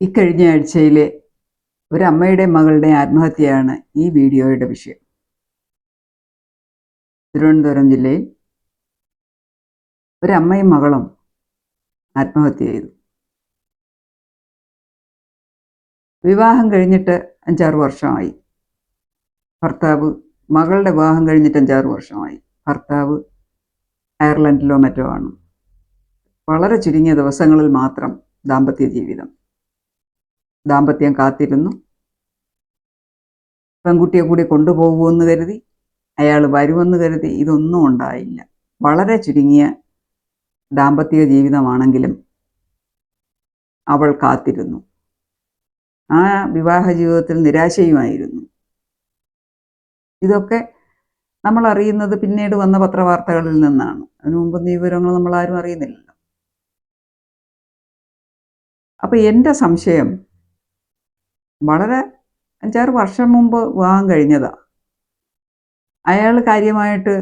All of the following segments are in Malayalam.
ഇക്കഴിഞ്ഞ ആഴ്ചയിലെ ഒരമ്മയുടെ മകളുടെ ആത്മഹത്യയാണ് ഈ വീഡിയോയുടെ വിഷയം. തിരുവനന്തപുരം ജില്ലയിൽ ഒരമ്മയും മകളും ആത്മഹത്യ ചെയ്തു. വിവാഹം കഴിഞ്ഞിട്ട് 5-6 വർഷമായി. മകളുടെ വിവാഹം കഴിഞ്ഞിട്ട് 5-6 വർഷമായി. ഭർത്താവ് അയർലൻഡിലോ മറ്റോ ആണ്. വളരെ ചുരുങ്ങിയ ദിവസങ്ങളിൽ മാത്രം ദാമ്പത്യ ജീവിതം. ദാമ്പത്യം കാത്തിരുന്നു. പെൺകുട്ടിയെ കൂടി കൊണ്ടുപോകുമെന്ന് കരുതി, അയാൾ വരുമെന്ന് കരുതി. ഇതൊന്നും ഉണ്ടായില്ല. വളരെ ചുരുങ്ങിയ ദാമ്പത്യ ജീവിതമാണെങ്കിലും അവൾ കാത്തിരുന്നു. ആ വിവാഹ ജീവിതത്തിൽ നിരാശയുമായിരുന്നു. ഇതൊക്കെ നമ്മൾ അറിയുന്നത് പിന്നീട് വന്ന പത്രവാർത്തകളിൽ നിന്നാണ്. അതിനു മുമ്പ് ഈ വിവരങ്ങൾ നമ്മൾ ആരും അറിയുന്നില്ലല്ലോ. അപ്പം എൻ്റെ സംശയം, വളരെ 5-6 വർഷം മുമ്പ് വിവാഹം കഴിഞ്ഞതാ. അയാൾ കാര്യമായിട്ട്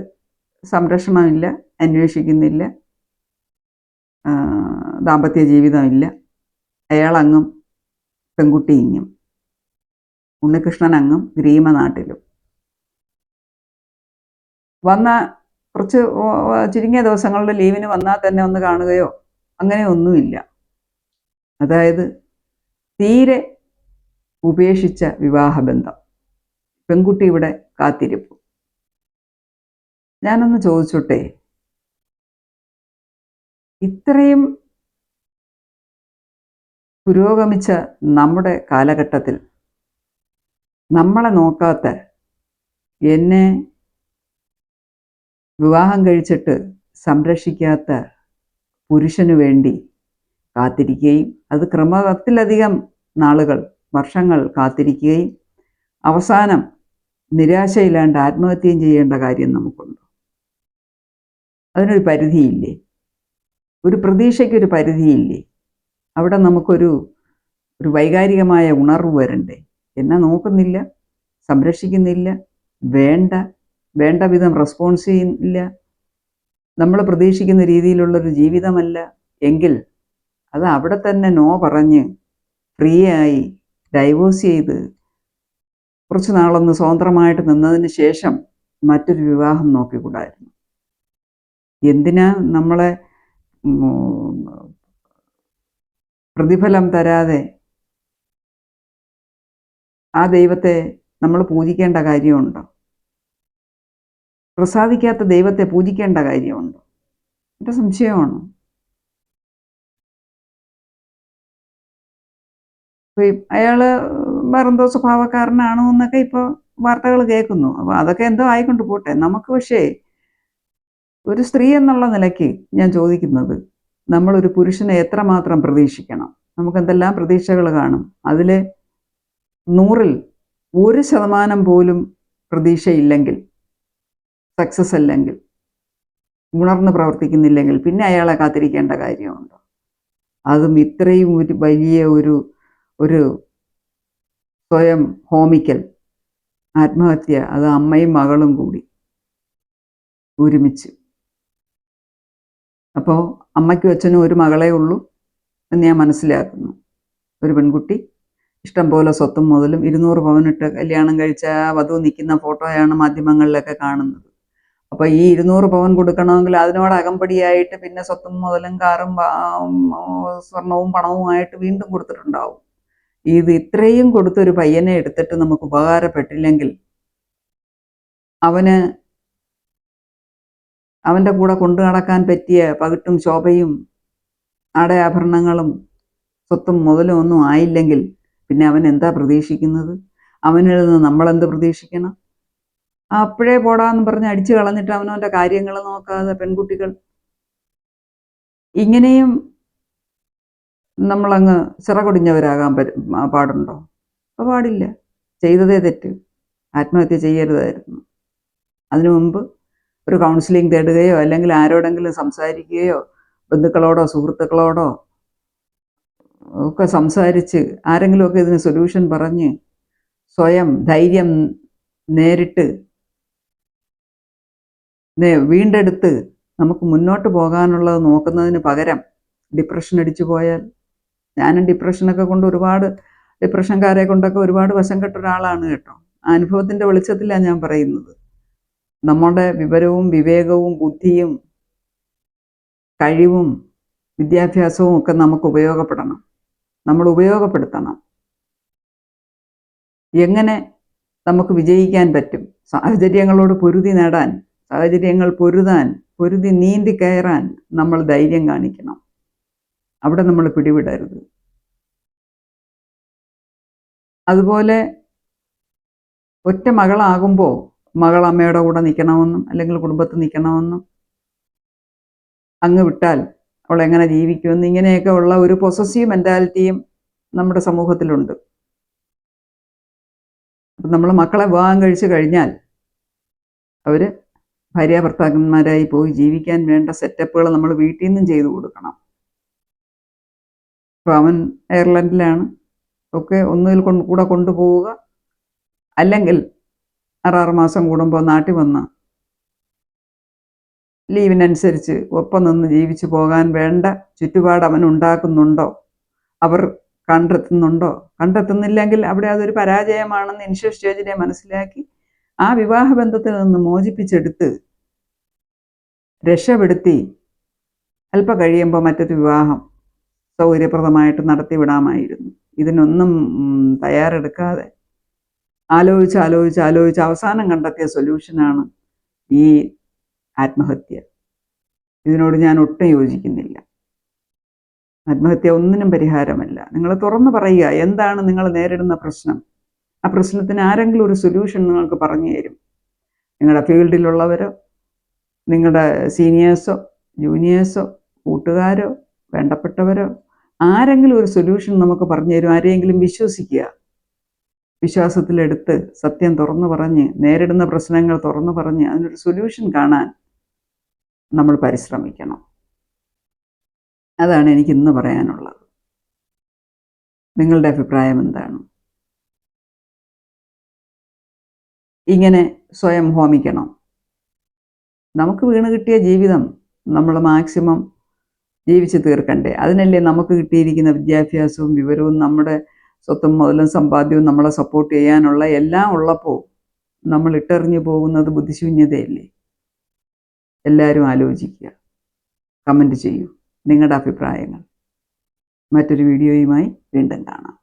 സംരക്ഷണമില്ല, അന്വേഷിക്കുന്നില്ല, ദാമ്പത്യ ജീവിതമില്ല. അയാളങ്ങും പെൺകുട്ടി ഇങ്ങും. ഉണ്ണികൃഷ്ണൻ അങ്ങും ഗ്രീമ നാട്ടിലും. വന്ന കുറച്ച് ചുരുങ്ങിയ ദിവസങ്ങളുടെ ലീവിന് വന്നാൽ തന്നെ ഒന്ന് കാണുകയോ അങ്ങനെ ഒന്നുമില്ല. അതായത് തീരെ ഉപേക്ഷിച്ച വിവാഹബന്ധം. പെൺകുട്ടി ഇവിടെ കാത്തിരിപ്പു. ഞാനൊന്ന് ചോദിച്ചോട്ടെ, ഇത്രയും പുരോഗമിച്ച നമ്മുടെ കാലഘട്ടത്തിൽ നമ്മളെ നോക്കാത്ത, എന്നെ വിവാഹം കഴിച്ചിട്ട് സംരക്ഷിക്കാത്ത പുരുഷനു വേണ്ടി കാത്തിരിക്കുകയും അത് ക്രമത്തിലധികം നാളുകൾ, വർഷങ്ങൾ കാത്തിരിക്കുകയും അവസാനം നിരാശയില്ലാണ്ട് ആത്മഹത്യയും ചെയ്യേണ്ട കാര്യം നമുക്കുണ്ട്. അതിനൊരു പരിധിയില്ലേ? ഒരു പ്രതീക്ഷയ്ക്കൊരു പരിധിയില്ലേ? അവിടെ നമുക്കൊരു വൈകാരികമായ ഉണർവ് വരണ്ടേ? എന്നെ നോക്കുന്നില്ല, സംരക്ഷിക്കുന്നില്ല, വേണ്ട വിധം റെസ്പോൺസ് ചെയ്യുന്നില്ല, നമ്മൾ പ്രതീക്ഷിക്കുന്ന രീതിയിലുള്ളൊരു ജീവിതമല്ല എങ്കിൽ അത് അവിടെ തന്നെ നോ പറഞ്ഞ് ഫ്രീ ആയി ഡൈവോഴ്സ് ചെയ്ത് കുറച്ച് നാളൊന്ന് സ്വതന്ത്രമായിട്ട് നിന്നതിന് ശേഷം മറ്റൊരു വിവാഹം നോക്കിക്കൂടായിരുന്നു? എന്തിനാ നമ്മളെ പ്രതിഫലം തരാതെ ആ ദൈവത്തെ നമ്മൾ പൂജിക്കേണ്ട കാര്യമുണ്ടോ? പ്രസാദിക്കാത്ത ദൈവത്തെ പൂജിക്കേണ്ട കാര്യമുണ്ടോ? എൻ്റെ സംശയമാണ്. അയാൾ വേറെന്തോ സ്വഭാവക്കാരനാണോ എന്നൊക്കെ ഇപ്പോൾ വാർത്തകൾ കേൾക്കുന്നു. അപ്പോൾ അതൊക്കെ എന്തോ ആയിക്കൊണ്ട് പോട്ടെ. നമുക്ക് പക്ഷേ ഒരു സ്ത്രീ എന്നുള്ള നിലയ്ക്ക് ഞാൻ ചോദിക്കുന്നത്, നമ്മളൊരു പുരുഷനെ എത്രമാത്രം പ്രതീക്ഷിക്കണം? നമുക്ക് എന്തെല്ലാം പ്രതീക്ഷകൾ കാണും. അതിൽ 100-ൽ 1% പോലും പ്രതീക്ഷയില്ലെങ്കിൽ, സക്സസ് അല്ലെങ്കിൽ, ഉണർന്ന് പ്രവർത്തിക്കുന്നില്ലെങ്കിൽ പിന്നെ അയാളെ കാത്തിരിക്കേണ്ട കാര്യമുണ്ടോ? അതും ഇത്രയും വലിയ ഒരു സ്വയം ഹോമിക്കൽ ആത്മഹത്യ, അത് അമ്മയും മകളും കൂടി ഒരുമിച്ച്. അപ്പോൾ അമ്മയ്ക്കും അച്ഛനും ഒരു മകളേ ഉള്ളൂ എന്ന് ഞാൻ മനസ്സിലാക്കുന്നു. ഒരു പെൺകുട്ടി, ഇഷ്ടം പോലെ സ്വത്തും മുതലും, 200 പവനിട്ട് കല്യാണം കഴിച്ച ആ വധു നിൽക്കുന്ന ഫോട്ടോയാണ് മാധ്യമങ്ങളിലൊക്കെ കാണുന്നത്. അപ്പോൾ ഈ 200 പവൻ കൊടുക്കണമെങ്കിൽ അതിനോട് അകമ്പടിയായിട്ട് പിന്നെ സ്വത്തും മുതലും കാറും സ്വർണവും പണവുമായിട്ട് വീണ്ടും കൊടുത്തിട്ടുണ്ടാവും. ഇത് ഇത്രയും കൊടുത്തൊരു പയ്യനെ എടുത്തിട്ട് നമുക്ക് ഉപകാരപ്പെട്ടില്ലെങ്കിൽ അവൻ്റെ കൂടെ കൊണ്ടു നടക്കാൻ പറ്റിയ പകിട്ടും ശോഭയും ആടയാഭരണങ്ങളും സ്വത്തും മുതലും ഒന്നും ആയില്ലെങ്കിൽ പിന്നെ അവൻ എന്താ പ്രതീക്ഷിക്കുന്നത്? അവനിൽ നിന്ന് നമ്മളെന്ത് പ്രതീക്ഷിക്കണം? അപ്പോഴേ പോടാന്ന് പറഞ്ഞ് അടിച്ചു കളഞ്ഞിട്ട് അവനവൻ്റെ കാര്യങ്ങൾ നോക്കാതെ പെൺകുട്ടികൾ ഇങ്ങനെയും നമ്മളങ്ങ് ചിറകൊടിഞ്ഞവരാകാൻ പാടുണ്ടോ? അപ്പോൾ പാടില്ല. ചെയ്തതേ തെറ്റ്. ആത്മഹത്യ ചെയ്യരുതായിരുന്നു. അതിനു മുമ്പ് ഒരു കൗൺസിലിംഗ് തേടുകയോ അല്ലെങ്കിൽ ആരോടെങ്കിലും സംസാരിക്കുകയോ ബന്ധുക്കളോടോ സുഹൃത്തുക്കളോടോ ഒക്കെ സംസാരിച്ച് ആരെങ്കിലുമൊക്കെ ഇതിന് സൊല്യൂഷൻ പറഞ്ഞ് സ്വയം ധൈര്യം നേരിട്ട് വീണ്ടെടുത്ത് നമുക്ക് മുന്നോട്ട് പോകാനുള്ളത് നോക്കുന്നതിന് പകരം ഡിപ്രഷൻ അടിച്ചു പോയാൽ ഞാനും ഡിപ്രഷനൊക്കെ കൊണ്ട് ഡിപ്രഷൻകാരെ കൊണ്ടൊക്കെ ഒരുപാട് വശം കെട്ട ഒരാളാണ് കേട്ടോ. ആ അനുഭവത്തിൻ്റെ വെളിച്ചത്തിലാണ് ഞാൻ പറയുന്നത്. നമ്മുടെ വിവരവും വിവേകവും ബുദ്ധിയും കഴിവും വിദ്യാഭ്യാസവും ഒക്കെ നമുക്ക് ഉപയോഗപ്പെടണം. നമ്മൾ ഉപയോഗപ്പെടുത്തണം. എങ്ങനെ നമുക്ക് വിജയിക്കാൻ പറ്റും? സാഹചര്യങ്ങളോട് പൊരുതി നീന്തി കയറാൻ നമ്മൾ ധൈര്യം കാണിക്കണം. അവിടെ നമ്മൾ പിടിവിടരുത്. അതുപോലെ ഒറ്റ മകളാകുമ്പോൾ മകൾ അമ്മയുടെ കൂടെ നിൽക്കണമെന്നും അല്ലെങ്കിൽ കുടുംബത്തിൽ നിൽക്കണമെന്നും അങ്ങ് വിട്ടാൽ അവൾ എങ്ങനെ ജീവിക്കുമെന്ന് ഇങ്ങനെയൊക്കെ ഉള്ള ഒരു പൊസസീവ് മെൻറ്റാലിറ്റിയും നമ്മുടെ സമൂഹത്തിലുണ്ട്. അപ്പം നമ്മൾ മക്കളെ വിവാഹം കഴിച്ചു കഴിഞ്ഞാൽ അവർ ഭാര്യാഭർത്താക്കന്മാരായി പോയി ജീവിക്കാൻ വേണ്ട സെറ്റപ്പുകൾ നമ്മൾ വീട്ടിൽ നിന്നും ചെയ്തു കൊടുക്കണം. അപ്പോൾ അവൻ അയർലൻഡിലാണ്, ഒക്കെ ഒന്നിൽ കൂടെ കൊണ്ടുപോവുക, അല്ലെങ്കിൽ 6 മാസം കൂടുമ്പോൾ നാട്ടിൽ വന്ന് ലീവിനനുസരിച്ച് ഒപ്പം നിന്ന് ജീവിച്ചു പോകാൻ വേണ്ട ചുറ്റുപാട് അവൻ ഉണ്ടാക്കുന്നുണ്ടോ, അവർ കണ്ടെത്തുന്നില്ലെങ്കിൽ അവിടെ അതൊരു പരാജയമാണെന്ന് ഇനിഷ്യൽ സ്റ്റേജിനെ മനസ്സിലാക്കി ആ വിവാഹബന്ധത്തിൽ നിന്ന് മോചിപ്പിച്ചെടുത്ത് രക്ഷപ്പെടുത്തി അല്പം കഴിയുമ്പോൾ മറ്റൊരു വിവാഹം സൗകര്യപ്രദമായിട്ട് നടത്തിവിടാമായിരുന്നു. ഇതിനൊന്നും തയ്യാറെടുക്കാതെ ആലോചിച്ച് അവസാനം കണ്ടെത്തിയ സൊല്യൂഷനാണ് ഈ ആത്മഹത്യ. ഇതിനോട് ഞാൻ ഒട്ടും യോജിക്കുന്നില്ല. ആത്മഹത്യ ഒന്നിനും പരിഹാരമല്ല. നിങ്ങൾ തുറന്നു പറയുക, എന്താണ് നിങ്ങൾ നേരിടുന്ന പ്രശ്നം. ആ പ്രശ്നത്തിന് ആരെങ്കിലും ഒരു സൊല്യൂഷൻ നിങ്ങൾക്ക് പറഞ്ഞു തരും. നിങ്ങളുടെ ഫീൽഡിലുള്ളവരോ, നിങ്ങളുടെ സീനിയേഴ്സോ, ജൂനിയേഴ്സോ, കൂട്ടുകാരോ, വേണ്ടപ്പെട്ടവരോ ആരെങ്കിലും ഒരു സൊല്യൂഷൻ നമുക്ക് പറഞ്ഞു തരും. ആരെയെങ്കിലും വിശ്വസിക്കുക. വിശ്വാസത്തിലെടുത്ത് സത്യം തുറന്നു പറഞ്ഞ്, നേരിടുന്ന പ്രശ്നങ്ങൾ തുറന്നു പറഞ്ഞ് അതിനൊരു സൊല്യൂഷൻ കാണാൻ നമ്മൾ പരിശ്രമിക്കണം. അതാണ് എനിക്ക് ഇന്ന് പറയാനുള്ളത്. നിങ്ങളുടെ അഭിപ്രായം എന്താണ്? ഇങ്ങനെ സ്വയം ഹോമിക്കണം. നമുക്ക് വീണ് കിട്ടിയ ജീവിതം നമ്മൾ മാക്സിമം ജീവിച്ച് തീർക്കണ്ടേ? അതിനല്ലേ നമുക്ക് കിട്ടിയിരിക്കുന്ന വിദ്യാഭ്യാസവും വിവരവും നമ്മുടെ സ്വത്തും മുതലും സമ്പാദ്യവും നമ്മളെ സപ്പോർട്ട് ചെയ്യാനുള്ള എല്ലാം ഉള്ളപ്പോൾ നമ്മൾ ഇട്ടെറിഞ്ഞു പോകുന്നത് ബുദ്ധിശൂന്യതയല്ലേ? എല്ലാവരും ആലോചിക്കുക, കമൻറ്റ് ചെയ്യൂ നിങ്ങളുടെ അഭിപ്രായങ്ങൾ. മറ്റൊരു വീഡിയോയുമായി വീണ്ടും കാണാം.